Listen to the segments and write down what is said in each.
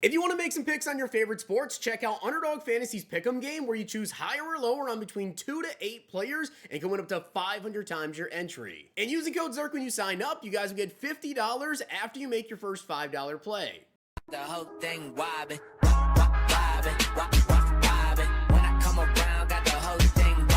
If you want to make some picks on your favorite sports, check out Underdog Fantasy's Pick'em game, where you choose higher or lower on between 2 to 8 players and can win up to 500 times your entry. And using code ZIRK when you sign up, you guys will get $50 after you make your first $5 play. The whole thing wobbin', wobbin', wobbin'. When I come around, got the whole thing wobbin'.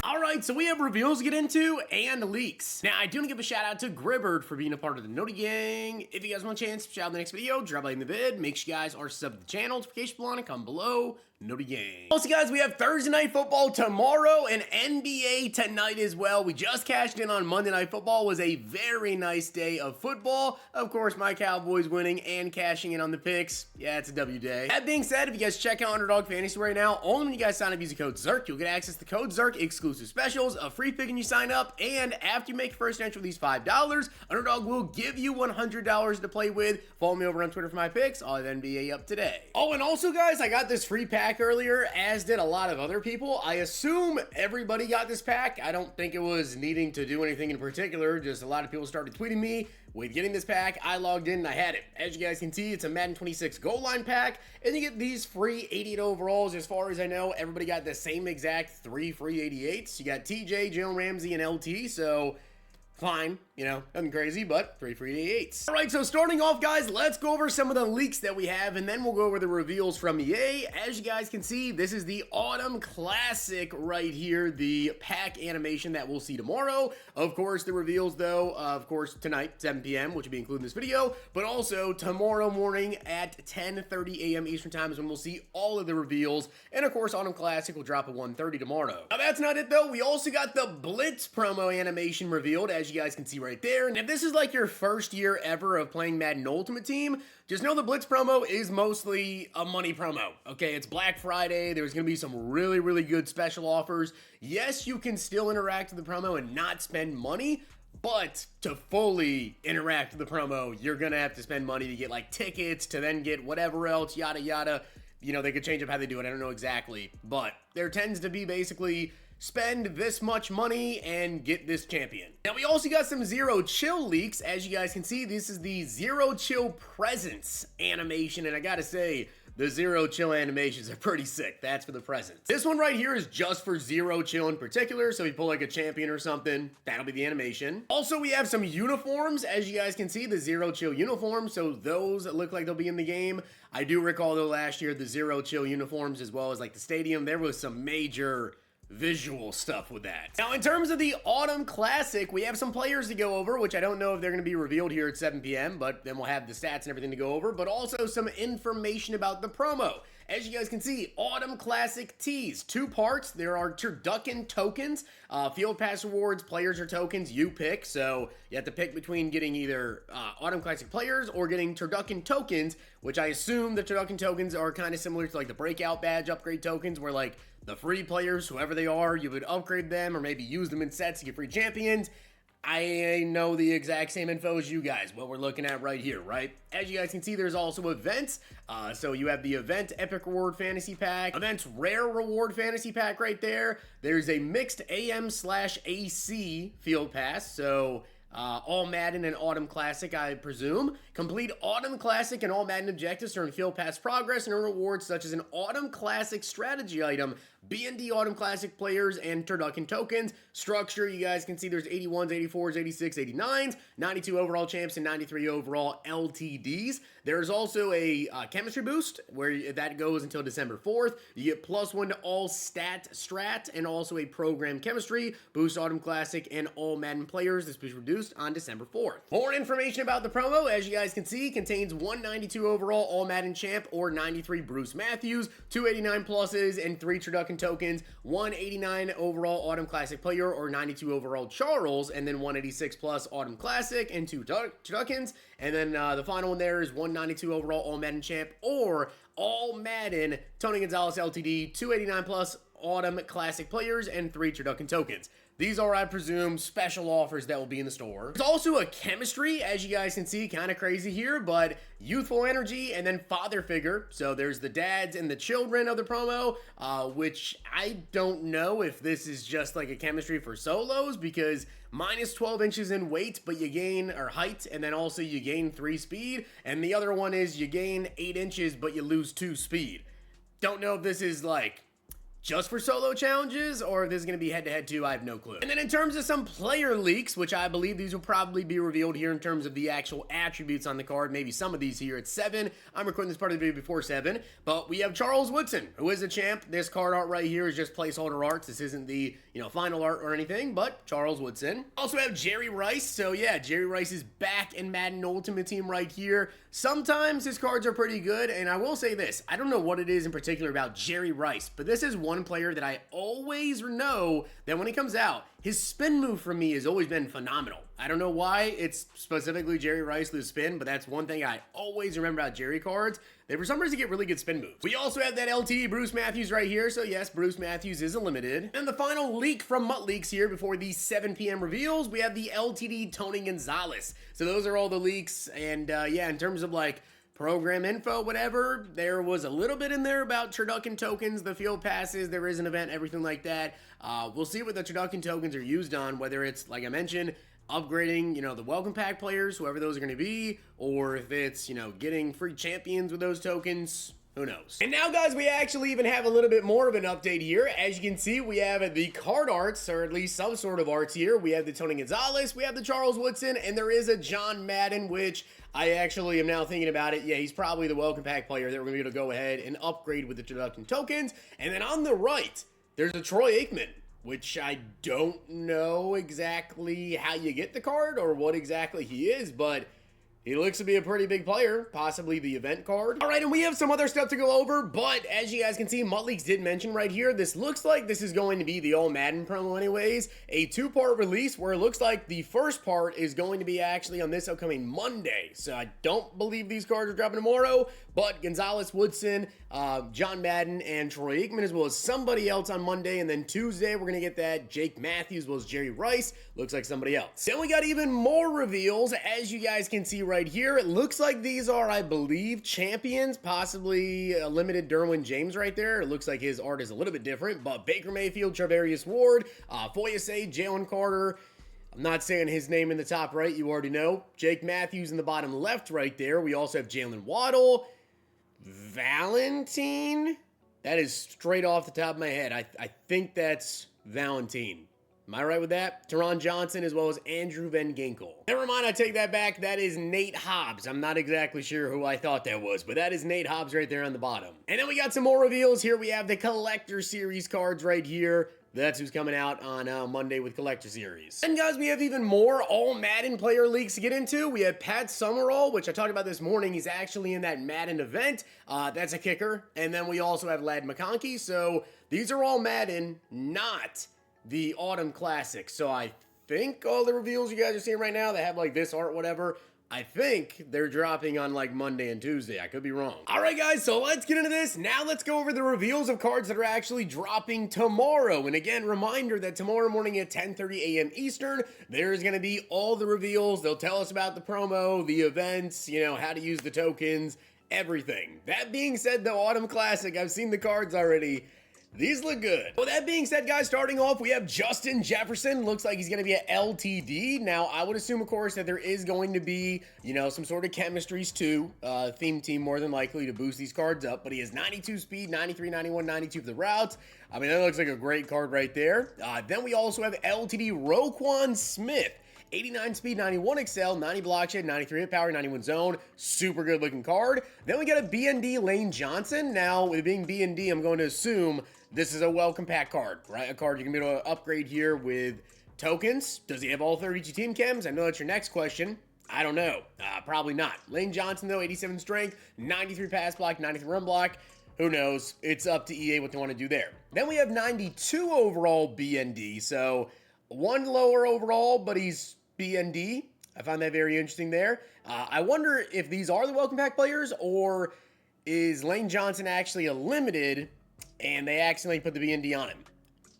Alright, so we have reveals to get into and leaks. Now, I do want to give a shout out to Gribbard for being a part of the Noti Gang. If you guys want a chance to shout out in the next video, drop a like in the vid. Make sure you guys are subbed to the channel. Notification bell on it, come below. Noti Gang. Also, guys, we have Thursday Night Football tomorrow and NBA tonight as well. We just cashed in on Monday Night Football. It was a very nice day of football. Of course, my Cowboys winning and cashing in on the picks. Yeah, it's a W day. That being said, if you guys check out Underdog Fantasy right now, only when you guys sign up using code ZIRK, you'll get access to code ZIRK exclusive specials, a free pick when you sign up, and after you make your first entry with these $5, Underdog will give you $100 to play with. Follow me over on Twitter for my picks. I'll have NBA up today. Oh, and also, guys, I got this free pack earlier, as did a lot of other people. I assume everybody got this pack. I don't think it was needing to do anything in particular. Just a lot of people started tweeting me with getting this pack. I logged in and I had it. As you guys can see, it's a Madden 26 goal line pack, and you get these free 88 overalls. As far as I know, everybody got the same exact 3 free 88s. You got TJ, Jalen Ramsey, and LT, so fine, you know, nothing crazy, but 3 free 88s. All right, so starting off, guys, let's go over some of the leaks that we have, and then we'll go over the reveals from EA. As you guys can see, this is the Autumn Classic right here, the pack animation that we'll see tomorrow. Of course, the reveals, though, of course, tonight, 7 p.m., which will be included in this video, but also tomorrow morning at 10:30 a.m. Eastern Time is when we'll see all of the reveals, and of course, Autumn Classic will drop at 1:30 tomorrow. Now, that's not it, though. We also got the Blitz promo animation revealed, as you guys can see right there. And if this is like your first year ever of playing Madden Ultimate Team, just know the Blitz promo is mostly a money promo. Okay, it's Black Friday. There's going to be some really, really good special offers. Yes, you can still interact with the promo and not spend money, but to fully interact with the promo, you're going to have to spend money to get like tickets, to then get whatever else, yada, yada. You know, they could change up how they do it. I don't know exactly, but there tends to be basically spend this much money and get this champion. Now, we also got some Zero Chill leaks. As you guys can see, this is the Zero Chill Presents animation, and I gotta say, the Zero Chill animations are pretty sick. That's for the presents. This one right here is just for Zero Chill in particular, so if you pull like a champion or something, that'll be the animation. Also, we have some uniforms. As you guys can see, the Zero Chill uniforms, so those look like they'll be in the game. I do recall, though, last year, the Zero Chill uniforms, as well as like the stadium, there was some major visual stuff with that. Now, in terms of the Autumn Classic, we have some players to go over, which I don't know if they're going to be revealed here at 7 p.m., but then we'll have the stats and everything to go over, but also some information about the promo. As you guys can see, Autumn Classic tees, 2 parts. There are turducken tokens, field pass rewards, players or tokens, you pick. So you have to pick between getting either Autumn Classic players or getting turducken tokens, which I assume the turducken tokens are kind of similar to like the breakout badge upgrade tokens, where like the free players, whoever they are, you would upgrade them or maybe use them in sets to get free champions. I know the exact same info as you guys, what we're looking at right here, right? As you guys can see, there's also events. So you have the Event Epic Reward Fantasy Pack, Events Rare Reward Fantasy Pack right there. There's a Mixed AM/AC Field Pass, so all Madden and Autumn Classic, I presume. Complete Autumn Classic and all Madden objectives to earn Field Pass progress and earn rewards such as an Autumn Classic strategy item, B&D Autumn Classic players, and turducken tokens. Structure, you guys can see there's 81s, 84s, 86, 89s, 92 overall champs, and 93 overall LTDs. There's also a chemistry boost, where that goes until December 4th. You get +1 to all stat strat, and also a program chemistry, boost Autumn Classic, and all Madden players. This was reduced on December 4th. More information about the promo, as you guys can see, contains 192 overall All Madden Champ or 93 Bruce Matthews, 289 pluses, and 3 turducken tokens, 189 overall Autumn Classic player or 92 overall Charles, and then 186 plus Autumn Classic and 2 turduckens, and then the final one there is 192 overall All Madden Champ or All Madden Tony Gonzalez LTD, 289 plus Autumn Classic players, and 3 turducken tokens. These are, I presume, special offers that will be in the store. There's also a chemistry, as you guys can see, kind of crazy here, but youthful energy and then father figure. So there's the dads and the children of the promo, which I don't know if this is just like a chemistry for solos, because minus 12 inches in weight, but you gain, or height, and then also you gain 3 speed. And the other one is you gain 8 inches, but you lose 2 speed. Don't know if this is like just for solo challenges, or if this is going to be head-to-head too, I have no clue. And then in terms of some player leaks, which I believe these will probably be revealed here in terms of the actual attributes on the card, maybe some of these here at 7. I'm recording this part of the video before 7, but we have Charles Woodson, who is a champ. This card art right here is just placeholder arts. This isn't the, final art or anything, but Charles Woodson. Also have Jerry Rice. So yeah, Jerry Rice is back in Madden Ultimate Team right here. Sometimes his cards are pretty good, and I will say this, I don't know what it is in particular about Jerry Rice, but this is one player that I always know that when he comes out, his spin move for me has always been phenomenal. I don't know why it's specifically Jerry Rice with spin, but that's one thing I always remember about Jerry cards. They for some reason get really good spin moves. We also have that LTD Bruce Matthews right here, so yes, Bruce Matthews is a limited. And the final leak from Mutt Leaks here before the 7 p.m. reveals, we have the LTD Tony Gonzalez. So those are all the leaks, and yeah, in terms of like program info, whatever, there was a little bit in there about turducken tokens, the field passes, there is an event, everything like that. We'll see what the turducken tokens are used on, whether it's, like I mentioned, upgrading, the welcome pack players, whoever those are going to be, or if it's, getting free champions with those tokens. Who knows? And now, guys, we actually even have a little bit more of an update here. As you can see, we have the card arts, or at least some sort of arts here. We have the Tony Gonzalez, we have the Charles Woodson, and there is a John Madden, which I actually am now thinking about it. Yeah, he's probably the welcome pack player that we're going to be able to go ahead and upgrade with the turducken tokens. And then on the right, there's a Troy Aikman, which I don't know exactly how you get the card or what exactly he is, but he looks to be a pretty big player, possibly the event card. All right, and we have some other stuff to go over, but as you guys can see, Mutt Leaks did mention right here, this looks like this is going to be the All Madden promo anyways, a 2-part release where it looks like the first part is going to be actually on this upcoming Monday. So I don't believe these cards are dropping tomorrow, but Gonzalez, Woodson, John Madden, and Troy Aikman, as well as somebody else on Monday, and then Tuesday we're going to get that Jake Matthews, as well as Jerry Rice, looks like somebody else. Then we got even more reveals, as you guys can see right here. It looks like these are, I believe, champions, possibly a limited Derwin James right there. It looks like his art is a little bit different, but Baker Mayfield, Charvarius Ward, Foyesay, Jalen Carter, I'm not saying his name in the top right, you already know. Jake Matthews in the bottom left right there. We also have Jalen Waddle, Valentine. That is straight off the top of my head. I think that's Valentine. Am I right with that? Teron Johnson, as well as Andrew Van Ginkel. Never mind, I take that back. That is Nate Hobbs. I'm not exactly sure who I thought that was, but that is Nate Hobbs right there on the bottom. And then we got some more reveals here. We have the Collector Series cards right here. That's who's coming out on Monday with Collector Series. And guys, we have even more All Madden player leaks to get into. We have Pat Summerall, which I talked about this morning. He's actually in that Madden event. That's a kicker. And then we also have Ladd McConkey. So these are all Madden, not the Autumn Classic. So I think all the reveals you guys are seeing right now that have like this art, whatever, I think they're dropping on like Monday and Tuesday. I could be wrong. All right, guys, so let's get into this. Now let's go over the reveals of cards that are actually dropping tomorrow. And again, reminder that tomorrow morning at 10:30 a.m. Eastern, there's going to be all the reveals. They'll tell us about the promo, the events, how to use the tokens, everything. That being said, the Autumn Classic, I've seen the cards already. These look good. Well, that being said, guys, starting off, we have Justin Jefferson. Looks like he's going to be at LTD. Now, I would assume, of course, that there is going to be, some sort of chemistries too. Theme team more than likely to boost these cards up. But he has 92 speed, 93, 91, 92 for the routes. I mean, that looks like a great card right there. Then we also have LTD Roquan Smith. 89 speed, 91 excel, 90 block shed, 93 hit power, 91 zone. Super good looking card. Then we got a BND Lane Johnson. Now, with it being BND, I'm going to assume this is a welcome pack card, right? A card you can be able to upgrade here with tokens. Does he have all 32 team chems? I know that's your next question. I don't know. Probably not. Lane Johnson, though, 87 strength, 93 pass block, 93 run block. Who knows? It's up to EA what they want to do there. Then we have 92 overall BND. So one lower overall, but he's BND. I find that very interesting there. I wonder if these are the welcome pack players, or is Lane Johnson actually a limited and they accidentally put the BND on him?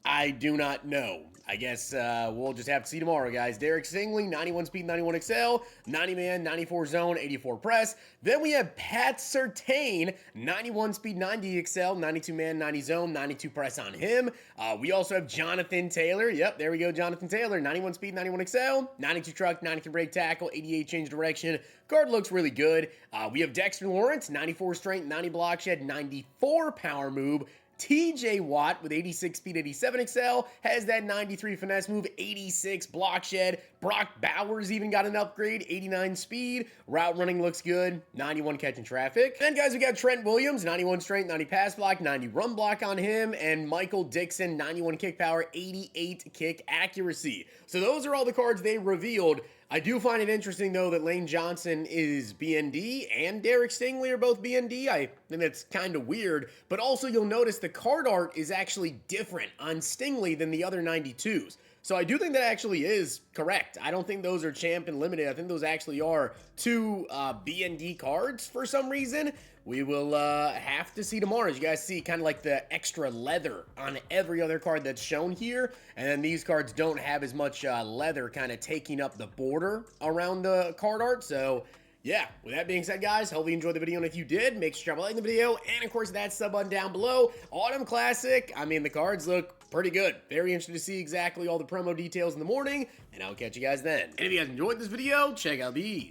I do not know. I guess we'll just have to see tomorrow, guys. Derek Stingley, 91 speed, 91 XL, 90 man, 94 zone, 84 press. Then we have Pat Surtain, 91 speed, 90 XL, 92 man, 90 zone, 92 press on him. We also have Jonathan Taylor. Yep, there we go, Jonathan Taylor, 91 speed, 91 XL, 92 truck, 93 brake tackle, 88 change direction. Card looks really good. We have Dexter Lawrence, 94 strength, 90 block shed, 94 power move. TJ Watt with 86 speed, 87 XL, has that 93 finesse move, 86 block shed. Brock Bowers even got an upgrade, 89 speed. Route running looks good, 91 catching traffic. Then, guys, we got Trent Williams, 91 strength, 90 pass block, 90 run block on him. And Michael Dixon, 91 kick power, 88 kick accuracy. So those are all the cards they revealed. I do find it interesting, though, that Lane Johnson is BND and Derek Stingley are both BND. I think that's kind of weird. But also, you'll notice the card art is actually different on Stingley than the other 92s. So I do think that actually is correct. I don't think those are champ and limited. I think those actually are two BND cards for some reason. We will have to see tomorrow. As you guys see, kind of like the extra leather on every other card that's shown here. And then these cards don't have as much leather kind of taking up the border around the card art. So yeah, with that being said, guys, hopefully you enjoyed the video. And if you did, make sure to drop a like in the video. And of course, that sub button down below. Autumn Classic. I mean, the cards look pretty good. Very interested to see exactly all the promo details in the morning. And I'll catch you guys then. And if you guys enjoyed this video, check out these.